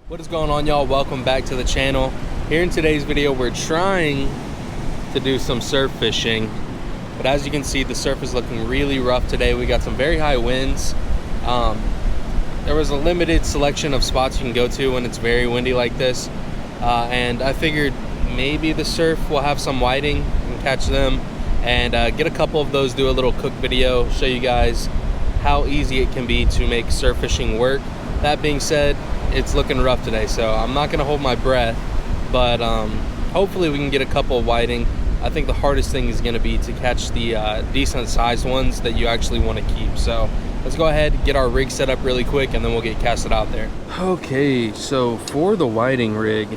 What is going on, y'all? Welcome back to the channel. Here in today's video, we're trying to do some surf fishing, but as you can see, the surf is looking really rough today. We got some very high winds. There was a limited selection of spots you can go to when it's very windy like this, and I figured maybe the surf will have some whiting and catch them, and get a couple of those, do a little cook video, show you guys how easy it can be to make surf fishing work. That being said, it's looking rough today, so I'm not gonna hold my breath, but hopefully we can get a couple of whiting. I think the hardest thing is gonna be to catch the decent sized ones that you actually want to keep. So let's go ahead, get our rig set up really quick, and then we'll get casted out there. Okay, so for the whiting rig,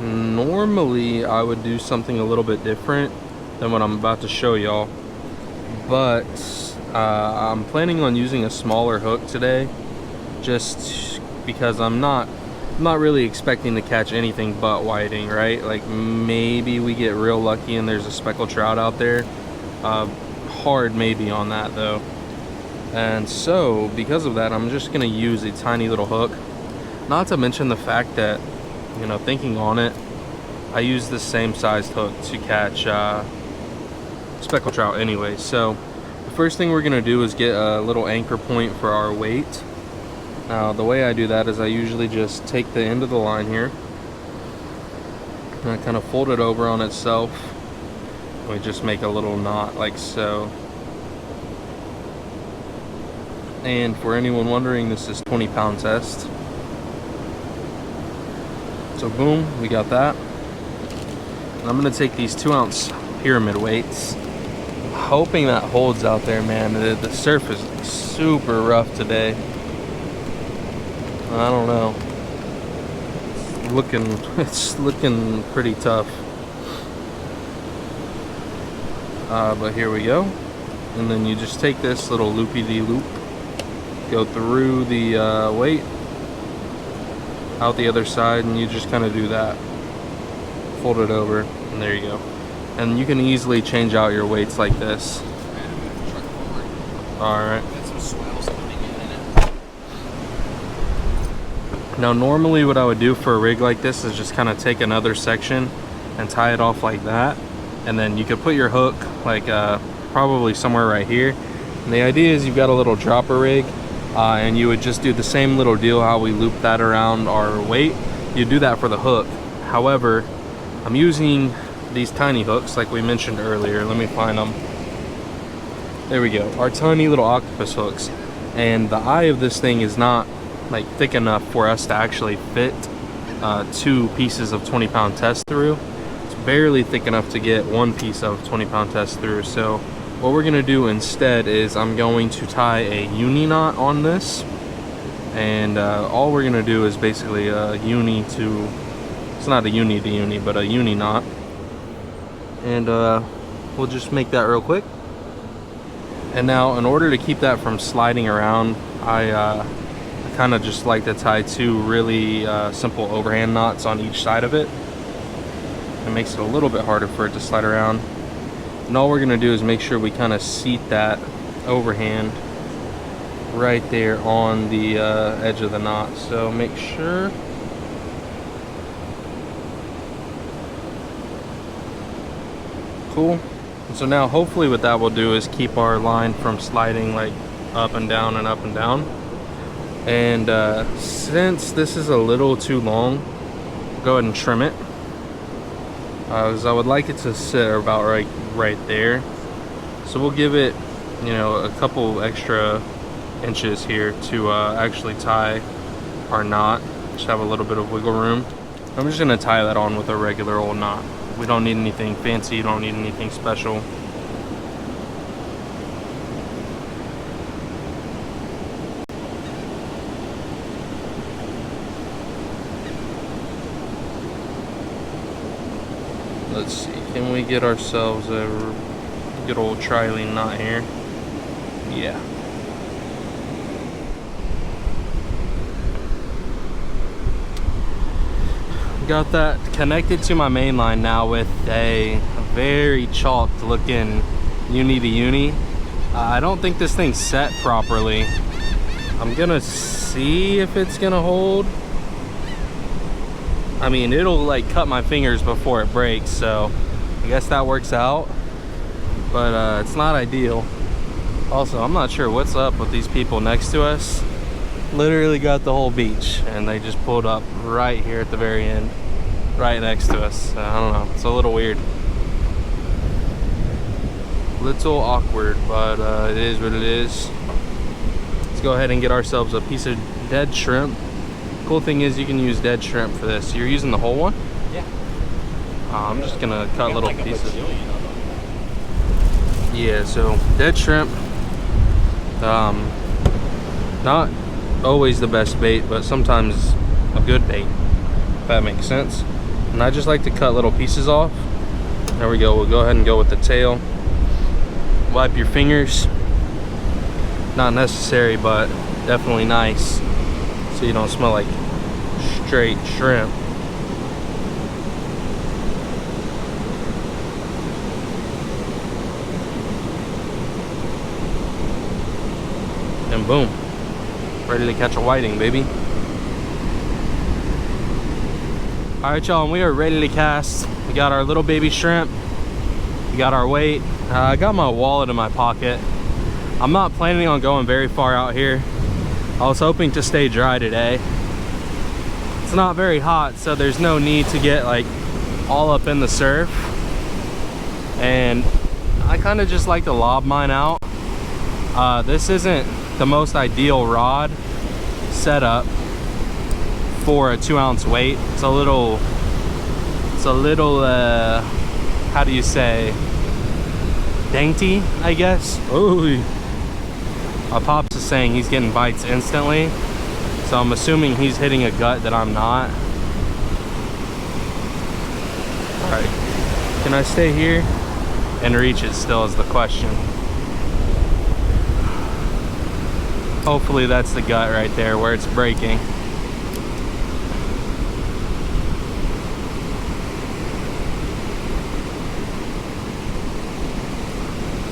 normally I would do something a little bit different than what I'm about to show y'all, but I'm planning on using a smaller hook today, just because I'm not really expecting to catch anything but whiting, right? Like maybe we get real lucky and there's a speckled trout out there. Hard maybe on that though. And so because of that, I'm just gonna use a tiny little hook. Not to mention the fact that, you know, thinking on it, I use the same sized hook to catch speckled trout anyway. So the first thing we're gonna do is get a little anchor point for our weight. Now the way I do that is I usually just take the end of the line here and I kind of fold it over on itself. We just make a little knot like so. And for anyone wondering, this is 20-pound test. So boom, we got that. And I'm gonna take these 2-ounce pyramid weights. I'm hoping that holds out there, man. The surf is super rough today. I don't know. It's looking pretty tough. But here we go. And then you just take this little loopy-de-loop, go through the weight, out the other side, and you just kind of do that. Fold it over, and there you go. And you can easily change out your weights like this. Alright. Now normally what I would do for a rig like this is just kind of take another section and tie it off like that, and then you could put your hook like probably somewhere right here. And the idea is you've got a little dropper rig, and you would just do the same little deal how we loop that around our weight. You do that for the hook. However, I'm using these tiny hooks like we mentioned earlier. Let me find them. There we go, our tiny little octopus hooks. And the eye of this thing is not like thick enough for us to actually fit 2 pieces of 20-pound test through. It's barely thick enough to get 1 piece of 20-pound test through. So what we're gonna do instead is I'm going to tie a uni knot on this, and all we're gonna do is basically a uni to, it's not a uni to uni, but a uni knot, and we'll just make that real quick. And now in order to keep that from sliding around, I kind of just like to tie 2 really simple overhand knots on each side of it. It makes it a little bit harder for it to slide around. And all we're gonna do is make sure we kind of seat that overhand right there on the edge of the knot. So make sure. Cool. And so now hopefully what that will do is keep our line from sliding like up and down and up and down. And since this is a little too long, go ahead and trim it, because I would like it to sit about right there. So we'll give it, you know, a couple extra inches here to actually tie our knot. Just have a little bit of wiggle room. I'm just gonna tie that on with a regular old knot. We don't need anything fancy, don't need anything special. Let's see, can we get ourselves a good old trilene knot here? Yeah. Got that connected to my main line now with a very chalked looking uni to uni. I don't think this thing's set properly. I'm gonna see if it's gonna hold. I mean, it'll like cut my fingers before it breaks, so I guess that works out, but it's not ideal. Also, I'm not sure what's up with these people next to us. Literally got the whole beach, and they just pulled up right here at the very end, right next to us. I don't know, it's a little weird. Little awkward, but it is what it is. Let's go ahead and get ourselves a piece of dead shrimp. Cool thing is you can use dead shrimp for this. You're using the whole one? Yeah. I'm just gonna cut little pieces. Yeah, so dead shrimp. Not always the best bait, but sometimes a good bait, if that makes sense. And I just like to cut little pieces off. There we go. We'll go ahead and go with the tail. Wipe your fingers. Not necessary, but definitely nice, so you don't smell like straight shrimp. And boom, ready to catch a whiting, baby. All right, y'all, and we are ready to cast. We got our little baby shrimp. We got our weight. I got my wallet in my pocket. I'm not planning on going very far out here. I was hoping to stay dry today. It's not very hot, so there's no need to get like all up in the surf. And I kind of just like to lob mine out. This isn't the most ideal rod setup for a 2-ounce weight. It's a little how do you say, dainty, I guess. Ooh. My pops is saying he's getting bites instantly, so I'm assuming he's hitting a gut that I'm not. All right, can I stay here and reach it still is the question. Hopefully that's the gut right there where it's breaking.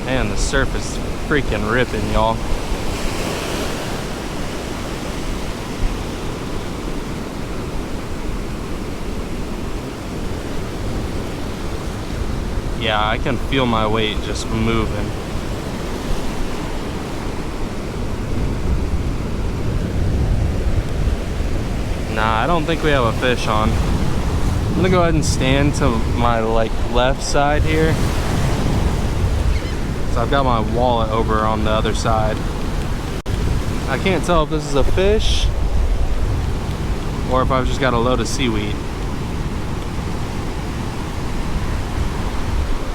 Man, the surf is freaking ripping, y'all. Yeah, I can feel my weight just moving. Nah, I don't think we have a fish on. I'm gonna go ahead and stand to my left side here. So I've got my wallet over on the other side. I can't tell if this is a fish or if I've just got a load of seaweed.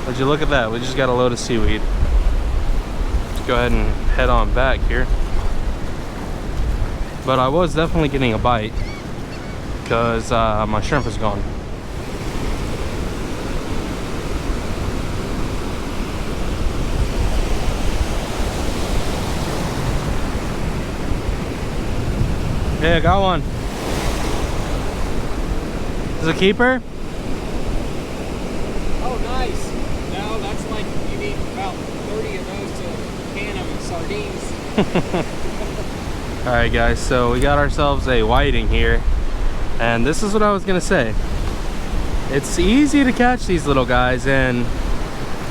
Would you look at that? We just got a load of seaweed. Let's go ahead and head on back here. But I was definitely getting a bite because my shrimp is gone. Yeah, I got one. Is it a keeper? Oh, nice. No, that's like you need about 30 of those to can them sardines. All right, guys, so we got ourselves a whiting here, and this is what I was gonna say. It's easy to catch these little guys, and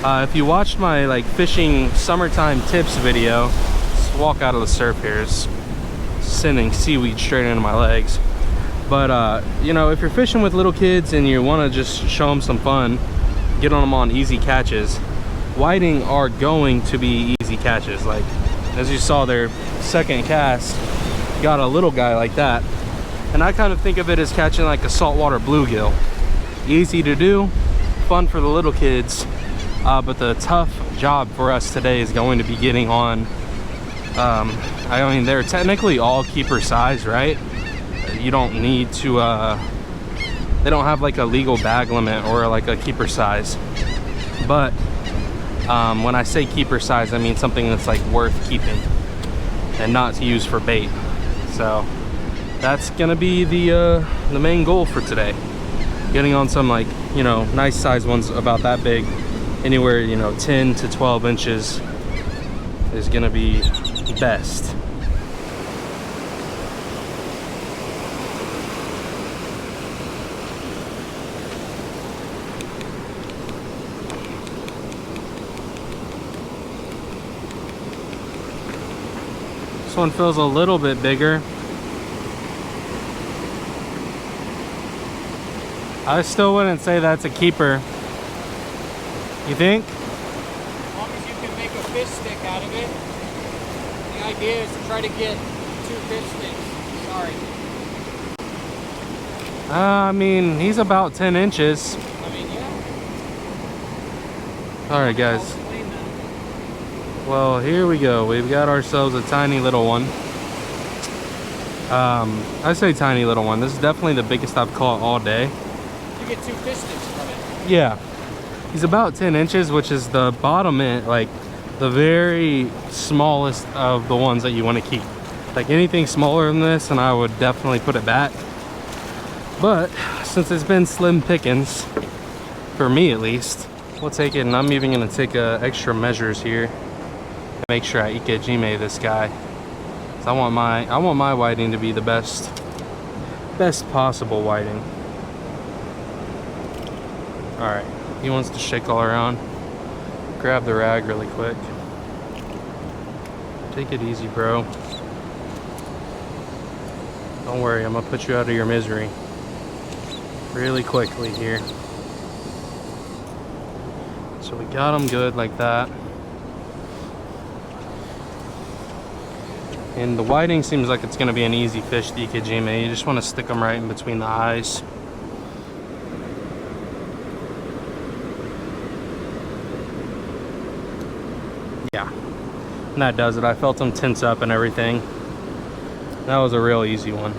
if you watched my fishing summertime tips video, let's walk out of the surf here. It's sending seaweed straight into my legs. But you know, if you're fishing with little kids and you want to just show them some fun, get on them on easy catches, whiting are going to be easy catches. Like as you saw, their second cast got a little guy like that, and I kind of think of it as catching like a saltwater bluegill. Easy to do, fun for the little kids, but the tough job for us today is going to be getting on I mean, they're technically all keeper size, right? You don't need to they don't have like a legal bag limit or like a keeper size, but when I say keeper size, I mean something that's like worth keeping and not to use for bait. So that's gonna be the main goal for today, getting on some you know, nice size ones about that big, anywhere, you know, 10 to 12 inches is gonna be best. one feels a little bit bigger. I still wouldn't say that's a keeper. You think? As long as you can make a fish stick out of it. The idea is to try to get 2 fish sticks. Sorry. I mean, he's about 10 inches. I mean, yeah. Alright, guys. Well, here we go. We've got ourselves a tiny little one. I say tiny little one. This is definitely the biggest I've caught all day. You get 2 fish sticks from it. Yeah. He's about 10 inches, which is the bottom end, like the very smallest of the ones that you want to keep. Like anything smaller than this, and I would definitely put it back. But since it's been slim pickings, for me at least, we'll take it, and I'm even going to take extra measures here to make sure I ikejime this guy. So I want my whiting to be the best possible whiting. All right. He wants to shake all around. Grab the rag really quick. Take it easy, bro. Don't worry, I'm gonna put you out of your misery really quickly here. So we got him good like that. And the whiting seems like it's gonna be an easy fish to ikejime. You just wanna stick them right in between the eyes. Yeah, and that does it. I felt him tense up and everything. That was a real easy one.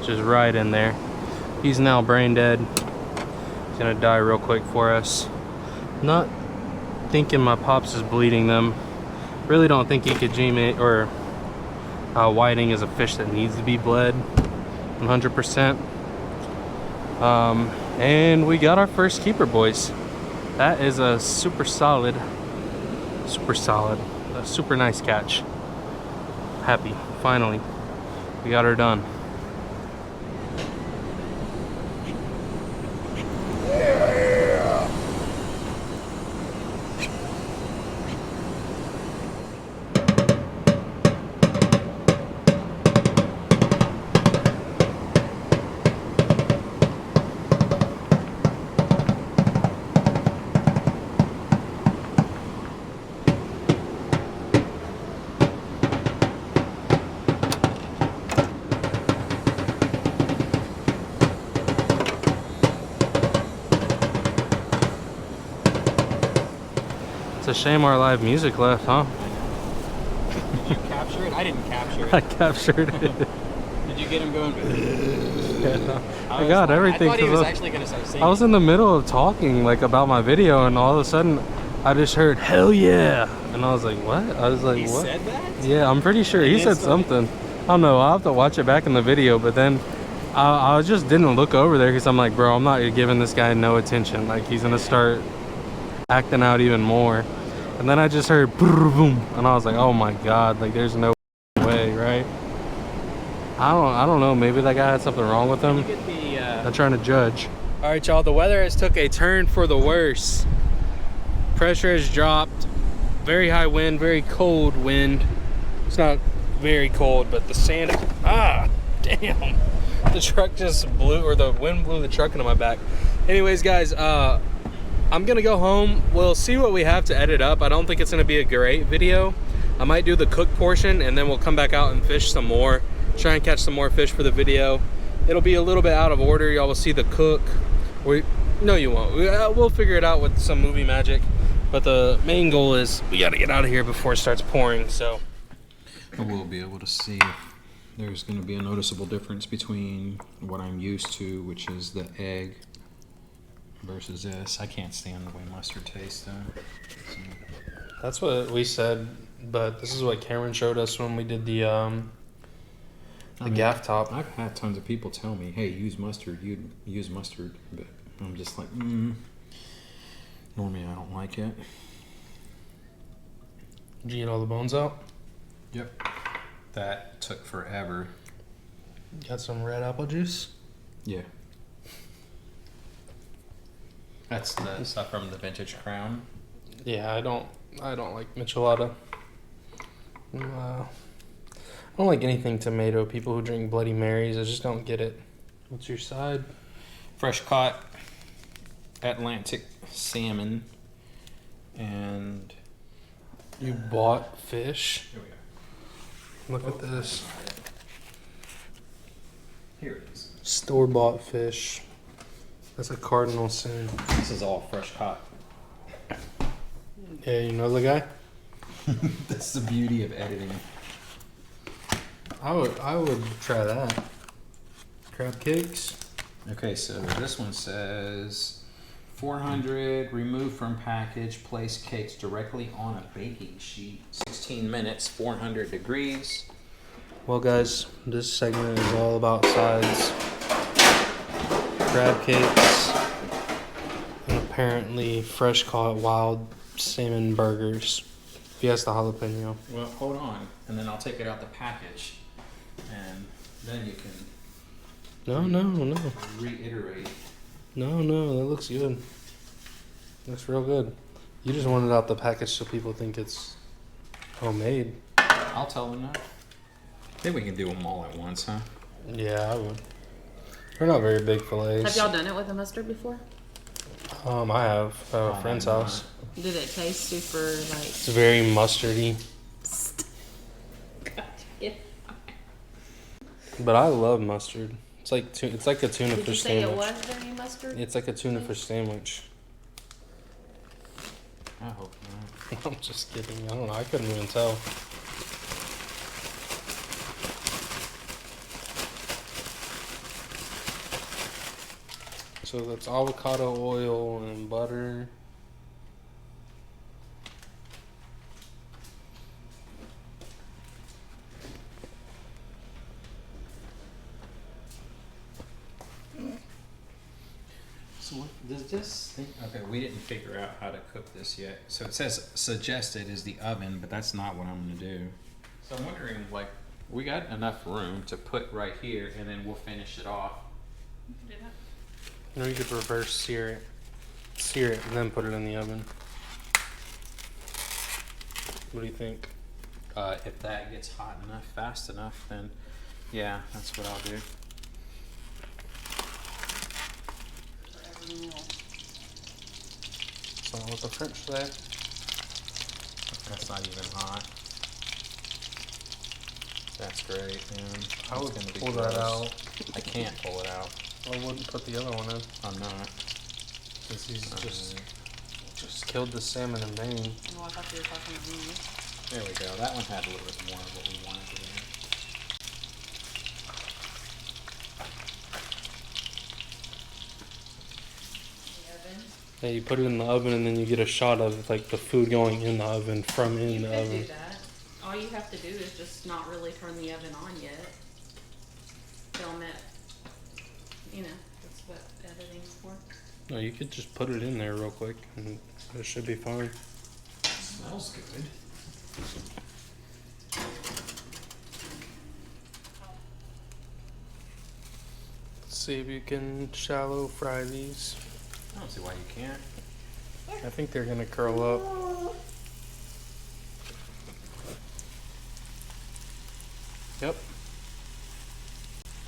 Just right in there. He's now brain dead. He's gonna die real quick for us. Not thinking my pops is bleeding them. Really don't think ikejime or whiting is a fish that needs to be bled 100%. And we got our first keeper, boys. That is a super solid, a super nice catch. Happy, finally, we got her done. It's a shame our live music left, huh? Did you capture it? I didn't capture it. I captured it. Did you get him going? Yeah, I got everything. I thought he was actually going to start singing. I was in the middle of talking like about my video, and all of a sudden I just heard "Hell yeah!" and I was like, "What?" I was like, He "What?" said that? Yeah, I'm pretty sure he said something. I don't know. I'll have to watch it back in the video, but then I just didn't look over there because I'm like, bro, I'm not giving this guy no attention. Like he's gonna start acting out even more. And then I just heard boom, and I was like, oh my god, like there's no way, right? I don't know, maybe that guy had something wrong with him. I'm trying to judge. All right, y'all, the weather has took a turn for the worse. Pressure has dropped, very high wind, very cold wind. It's not very cold, but the sand, damn. The truck just blew, or the wind blew the truck into my back. Anyways, guys, I'm gonna go home. We'll see what we have to edit up. I don't think it's gonna be a great video. I might do the cook portion, and then we'll come back out and fish some more. Try and catch some more fish for the video. It'll be a little bit out of order. Y'all will see the cook. No, you won't. We'll figure it out with some movie magic. But the main goal is we gotta get out of here before it starts pouring, so. I will be able to see if there's gonna be a noticeable difference between what I'm used to, which is the egg, versus this. I can't stand the way mustard tastes though. So. That's what we said, but this is what Cameron showed us when we did the gaff top. I've had tons of people tell me, hey, use mustard, but I'm just like, normally I don't like it. Did you get all the bones out? Yep. That took forever. Got some red apple juice? Yeah. That's the stuff from the vintage crown. Yeah, I don't like michelada. don't like anything tomato. People who drink Bloody Marys, I just don't get it. What's your side? Fresh caught Atlantic salmon. And You bought fish? here we go. Look at this. Here it is. Store-bought fish. That's a cardinal sin. This is all fresh caught. Yeah, you know the guy? That's the beauty of editing. I would try that. Crab cakes. Okay, so this one says 400, remove from package, place cakes directly on a baking sheet. 16 minutes, 400 degrees. Well, guys, this segment is all about sides. Crab cakes. And apparently fresh caught wild salmon burgers. Fiesta jalapeno. Well, hold on, and then I'll take it out the package, and then you can No. reiterate. No, that looks good. Looks real good. You just want it out the package so people think it's homemade. I'll tell them that. I think we can do them all at once, huh? Yeah, I would. They're not very big fillets. Have y'all done it with the mustard before? I have at a I friend's have house. Did it taste super like? It's very mustardy, Yeah. but I love mustard. It's like a tuna Did you fish say sandwich. it was very mustard? It's like a tuna fish sandwich. I hope not. I'm just kidding. I don't know. I couldn't even tell. So that's avocado oil and butter. So what does this thing? Okay, we didn't figure out how to cook this yet. So it says suggested is the oven, but that's not what I'm gonna do. So I'm wondering, like, we got enough room to put right here, and then we'll finish it off. Or you could reverse sear it, and then put it in the oven. What do you think? If that gets hot enough, fast enough, then yeah, that's what I'll do. That's not what the French say. That's not even hot. That's great, man. I would It's gonna be pull that gross. out. I can't pull it out. I wouldn't put the other one in. I'm not. Because he's just killed the salmon in vain. Oh, I thought you were talking to me. There we go. That one had a little bit more of what we wanted to do. Yeah, you put it in the oven and then you get a shot of like the food going in the oven from in You the could oven. do that. All you have to do is just not really turn the oven on yet. Film it. You know, that's what editing's for. No, you could just put it in there real quick and it should be fine. Smells good. Let's see if you can shallow fry these. I don't see why you can't. I think they're gonna curl up. Yep.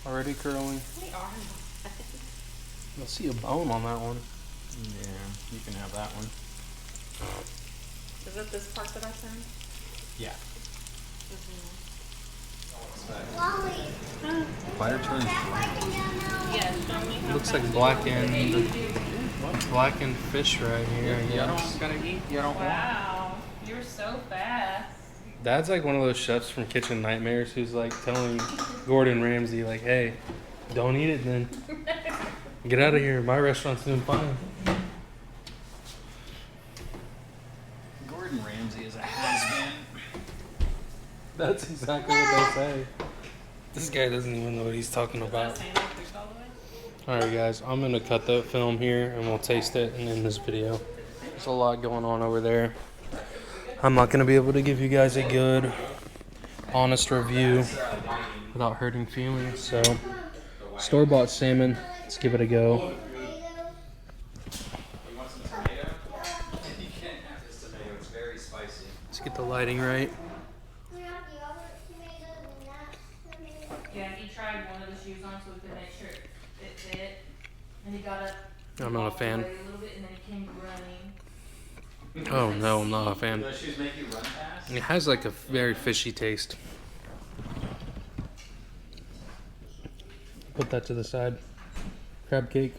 Already curling. They are. I see a bone on that one. Yeah, you can have that one. Is it this part that I turned? Yeah. Mm-hmm. Butter turns brown. Yeah, show me how Looks fast like you blackened fish right here, I You guess. don't gotta eat. You don't want. Wow, you're so fast. Dad's like one of those chefs from Kitchen Nightmares who's like telling Gordon Ramsay, like, hey, don't eat it then. Get out of here. My restaurant's doing fine. Gordon Ramsay is a has-been. That's exactly what they say. This guy doesn't even know what he's talking about. Alright guys, I'm gonna cut the film here and we'll taste it and end this video. There's a lot going on over there. I'm not gonna be able to give you guys a good, honest review without hurting feelings, so store-bought salmon, let's give it a go. You want some tomato? You can't have this tomato. It's very spicy. Let's get the lighting right. shoes on so we could make sure it fit. And he got up. I'm not a fan. A little bit, and then he came running. Oh no, I'm not a fan. Those shoes make you run fast? It has like a very fishy taste. Put that to the side. Crab cake.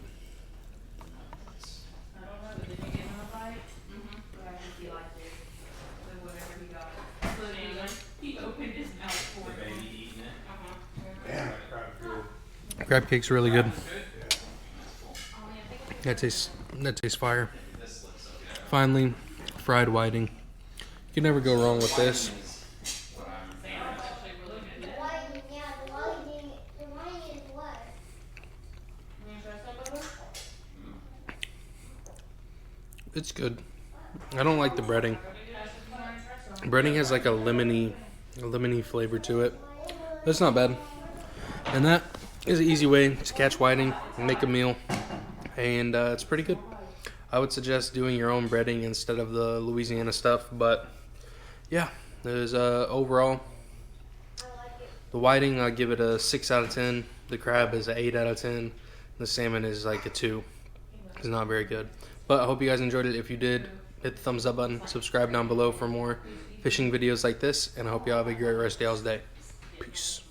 I don't know, but did you give him a bite? Mm-hmm. But I think he liked it. So whatever he got. He opened his mouth for The it. baby eating it? Uh-huh. Crab cake's really good. Only I think That tastes fire. This looks okay. Finally, fried whiting. You can never go wrong with this. What I'm it's actually really good. The lighting, yeah, the lighting is what? You wanna try some, Bubba? It's good. I don't like the breading. Breading has like a lemony flavor to it. That's not bad. And that is an easy way to catch whiting and make a meal. And it's pretty good. I would suggest doing your own breading instead of the Louisiana stuff. But yeah, there's overall the whiting, I give it a 6 out of 10. The crab is an 8 out of 10. The salmon is like a 2. It's not very good. But I hope you guys enjoyed it. If you did, hit the thumbs up button. Subscribe down below for more fishing videos like this. And I hope you all have a great rest of y'all's day. Peace.